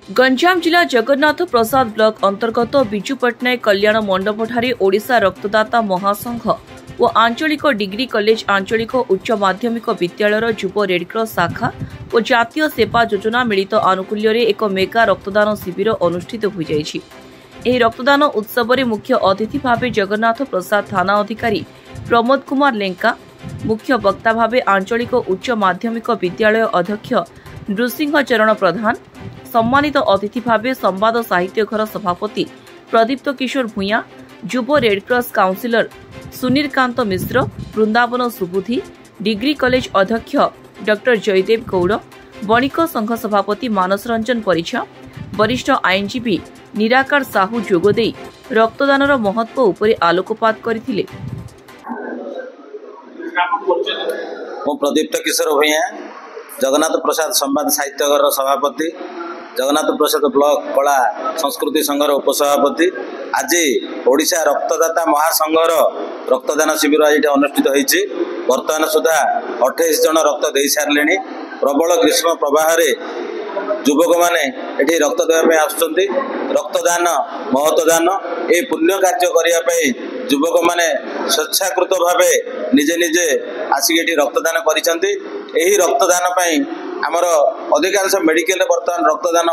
गंजाम जिला जगन्नाथ प्रसाद ब्लॉक अंतर्गत विजु पट्टनायक कल्याण मंडपठारे ओडिशा रक्तदाता महासंघ और आंचलिक डिग्री कॉलेज आंचलिक उच्च माध्यमिक विद्यालय युव रेडक्रॉस शाखा और जातीय सेवा योजना मिलित आनुकूल्य एक मेगा रक्तदान शिविर अनुष्ठित हो जाइछि। एही रक्तदान उत्सव में मुख्य अतिथि भाव जगन्नाथ प्रसाद थाना अधिकारी प्रमोद कुमार लेंका, मुख्य वक्ता भाव आंचलिक उच्च माध्यमिक विद्यालय अध्यक्ष नृसिंह चरण प्रधान, सम्मानित अतिथि भाव संवाद साहित्य घर सभापति प्रदीप्त किशोर भूया, युव रेडक्रॉस काउंसिलर सुनीलकांत मिश्र, वृंदावन सुबुद्धि, डिग्री कॉलेज अध्यक्ष डॉक्टर जयदेव गौड़, बणिक संघ सभापति मानस रंजन परिछा, वरिष्ठ आईनजीवी निराकार साहू जोगदे रक्तदानर महत्व उपरे आलोकपात करथिले। प्रदीप्त किशोर भूया, जगन्नाथ प्रसाद संवाद साहित्य घर सभापति, जगन्नाथ प्रसाद ब्लॉक कला संस्कृति संघर उपसभापति। आज ओडिशा रक्तदाता महासंघर रक्तदान शिविर आज अनुष्ठित होइछि। वर्तमान सुधा 28 जन रक्त दे सारे। प्रबल ग्रीष्म प्रवाह युवक मैंने ये रक्त देवाई आसुच्च। रक्तदान महत्वदान ये पुण्य कार्य करने युवक मैंने स्वेच्छाकृत भाव निजे निजे आसिक रक्तदान करिसेंती। यही रक्तदान आमर अधिकांश मेडिकल बर्तमान रक्तदान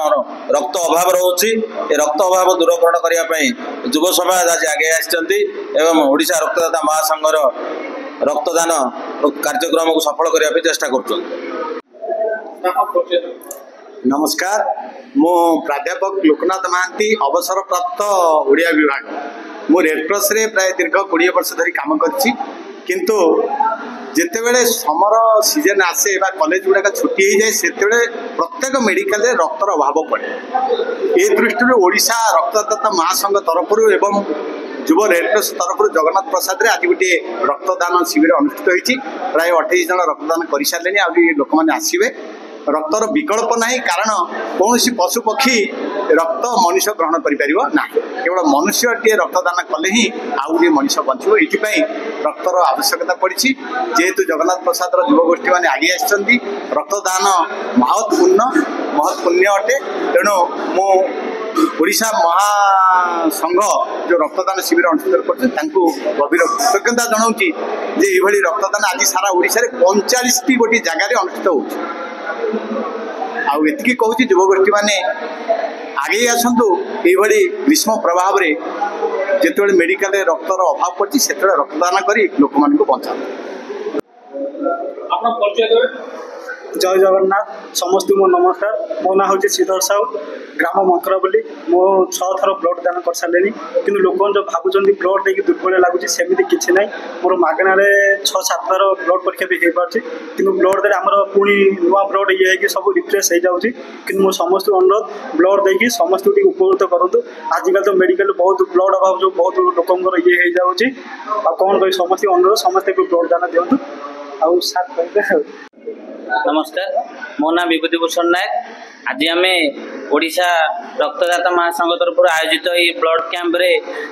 रक्त अभाव रोचे। रक्त अभाव दूरीकरण करने युव समाज आज आगे आसम ओडिशा रक्तदाता महासंघर रक्तदान कार्यक्रम को सफल करने चेष्टा कर। नमस्कार, मो प्राध्यापक लोकनाथ महांती, अवसर प्राप्त ओडिया विभाग। मु रेडक्रॉस रे प्राय दीर्घ 20 वर्ष धरी काम करछि। किंतु जितेबेले समर सीजन आसे बा कॉलेज गुड़ाक छुट्टी हो जाए से प्रत्येक मेडिकल रक्तर अभाव पड़े। ए दृष्टि ओडिशा रक्तदाता महासंघ तरफ एवं युव रेडक्रॉस तरफ जगन्नाथ प्रसाद आज गोटे रक्तदान शिविर अनुष्ठित होती। प्राय 28 जन रक्तदान कर सारे। आ लोक मैंने आसवे। रक्तर विकल्प नहीं, कारण कौन पशु पक्षी रक्त मनुष्य ग्रहण करना, केवल मनुष्य टे रक्तदान कले ही आउ गोटे मनुष्य बचो। ये रक्तर आवश्यकता पड़ी। जेहेतु जगन्नाथ प्रसाद युवगोष्ठी मैंने आगे आसछन्ती। रक्तदान महत् पुण्य अटे। तेणु मु ओडिशा महासंघ जो रक्तदान शिविर अनुष्ठित कर गभीर कृतज्ञता जनाऊँगी जे ये रक्तदान आज सारा ओडिशा रे 45टी गोटी जगार अनुष्ठित हो। आती कहूँ युवगोष्ठी मैंने आगे आसतु। ये ग्रीष्म प्रभाव में जिते मेडिकल रक्तर अभाव पड़ी से रक्तदान कर लोक मान बचा। जय जगन्नाथ समस्त मो नमस्कार। मो ना हूँ श्रीधर साहू, ग्राम मंकराबली। मो 6 थर ब्लड दान कर सारे। कि लोक जो भावुं ब्लड देकी दुर्बल लगुच सेमती किसी ना। मोर मगणार 6-7 थर ब्लड परीक्षा भी हो पार्टी। कि ब्लड दे आम पुणी नुआ ब्लड ये सब रिफ्रेश हो जाऊँगी। कि समस्त अनुरोध ब्लड देकी समस्त उपकृत करूँ। आजिकल तो मेडिकल बहुत ब्लड अभाव जो बहुत लोक ये हो जाऊँगी। कौन कह समस्त अनुरोध समस्त ब्लड दान दिंतु। आउ साथ कह। नमस्कार, मो ना विभूति भूषण नायक। आज आम ओडिशा रक्तदाता महासंघ तरफ आयोजित ये ब्लड कैंप रे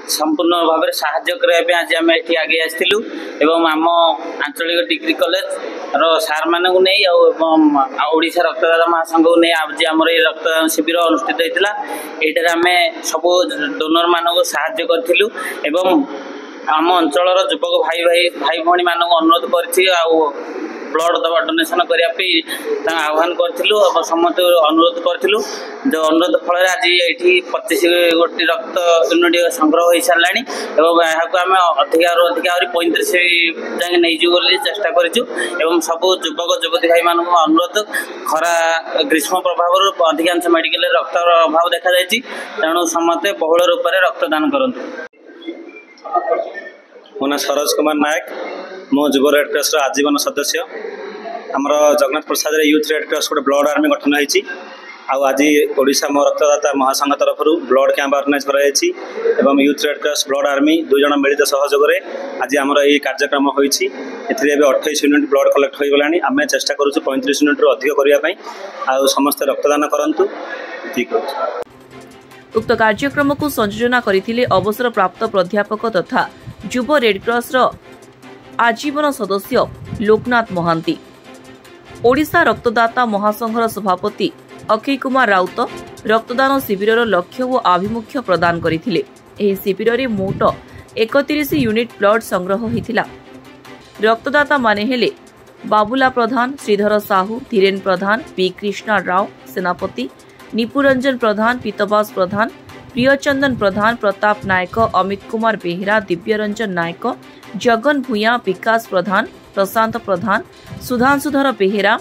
संपूर्ण भाव में साहाय्य करने आज आम ये आगे आसलु। एवं आम आंचलिक डिग्री कॉलेज रो सार मानू नहीं ओडिशा रक्तदाता महासंघ को नहीं आज आम रक्तदान शिविर अनुष्ठित होता। ये आम सब डोनर मानक साहाय्य करूँ एवं आम अंचल युवक भाई भाई मानक अनुरोध कर ब्लड दवा डोनेशन करने आह्वान करूँ। समस्त अनुरोध करूँ। जो अनुरोध फल आज ये 25 गोटी रक्त यूनिट संग्रह हो सारा। यहाँ आम अधिक 35 जाए नहीं चेष्टा करूँ। सब युवक युवती भाई मान अनुरोध, खरा ग्रीष्म प्रभाव अधिकांश मेडिकल रक्त अभाव देखा जाए। तेणु समस्ते बहुल रूप से रक्तदान करूँ। मो ना सरोज कुमार नायक, मो युव रेडक्रॉस आजीवन सदस्य। आमर जगन्नाथ प्रसाद यूथ रेडक्रॉस गोटे ब्लड आर्मी गठन होती। आज ओडिशा रक्तदाता महासंघ तरफ ब्लड कैंप ऑर्गेनाइज कर यूथ रेडक्रॉस ब्लड आर्मी 2 जन मिलित सहयोग आज आमर ये कार्यक्रम होती। 28 यूनिट ब्लड कलेक्ट हो गलानी। आम चेष्टा करूँ 35 यूनिट अधिक करने। समस्त रक्तदान करूँ। ठीक है। उक्त कार्यक्रम को संयोजना करथिले अवसर प्राप्त प्राध्यापक तथा युव रेडक्रॉस आजीवन सदस्य लोकनाथ महांती, ओडिशा रक्तदाता महासंघर सभापति अक्षय कुमार राउत रक्तदान शिविर लक्ष्य और आभिमुख्य प्रदान करथिले। एही शिविर मोट 31 यूनिट ब्लड संग्रह होइथिला। रक्तदाता माने हेले बाबुला प्रधान, श्रीधर साहू, धीरेन प्रधान, पी कृष्णा राव सेनापति, निपुरंजन प्रधान, पीतबास प्रधान, प्रियचंदन प्रधान, प्रताप नायक, अमित कुमार बेहेरा, दिव्यरंजन नायक, जगन भूया, विकास प्रधान, प्रशांत प्रधान, सुधांशुधर बेहेरा,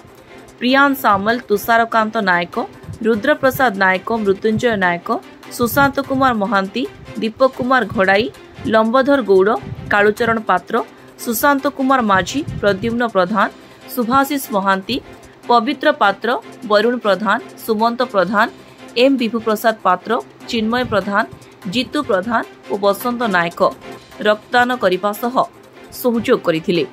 प्रियान सामल, तुषारकांत नायक, रुद्रप्रसाद नायक, मृत्युंजय नायक, सुशांत कुमार महांती, दीपक कुमार घोड़ाई, लंबोधर गौड़, कालुचरण पात्र, सुशांत कुमार माझी, प्रद्युम्न प्रधान, सुभाषिष महांती, पवित्र पात्र, वरुण प्रधान, सुमंत प्रधान, एम विभु प्रसाद पात्र, चिन्मय प्रधान, जीतू प्रधान और बसंत नायक रक्तदान करने सह सहयोग करथिले।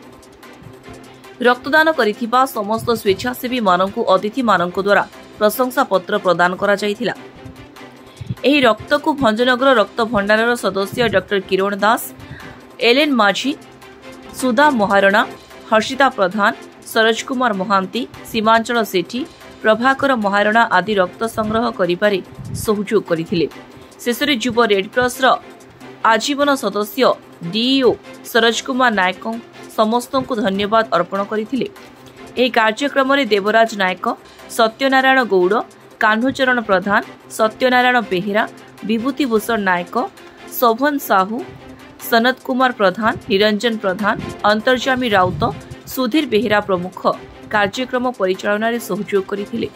रक्तदान करिथिबा समस्त स्वेच्छासेवी मानकु अतिथि मानक द्वारा प्रशंसा पत्र प्रदान करा जायथिला। एही रक्त को भंजनगर रक्त भंडारर सदस्य डॉक्टर किरण दास, एलएन माझी, सुधा महारणा, हर्षिता प्रधान, सरोज कुमार महांती, सीमांचल सेठी, प्रभाकर महारणा आदि रक्त संग्रह करिबारे सहयोग करथिले। शेषरे युव रेडक्रॉस आजीवन सदस्य डीईओ सरोज कुमार नायक समस्त को धन्यवाद अर्पण करथिले। एही कार्यक्रम में देवराज नायक, सत्यनारायण गौड़, कान्हुचरण प्रधान, सत्यनारायण बेहेरा, विभूतिभूषण नायक, शोभन साहू, सनत कुमार प्रधान, निरंजन प्रधान, अंतर्जामी राउत, सुधीर बेहेरा प्रमुख कार्यक्रम परिचालन में सहयोग करथिले।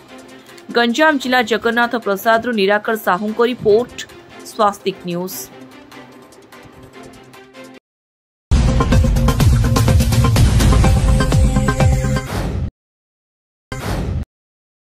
गंजाम जिला जगन्नाथ प्रसाद निराकर साहू रिपोर्ट, स्वास्तिक न्यूज।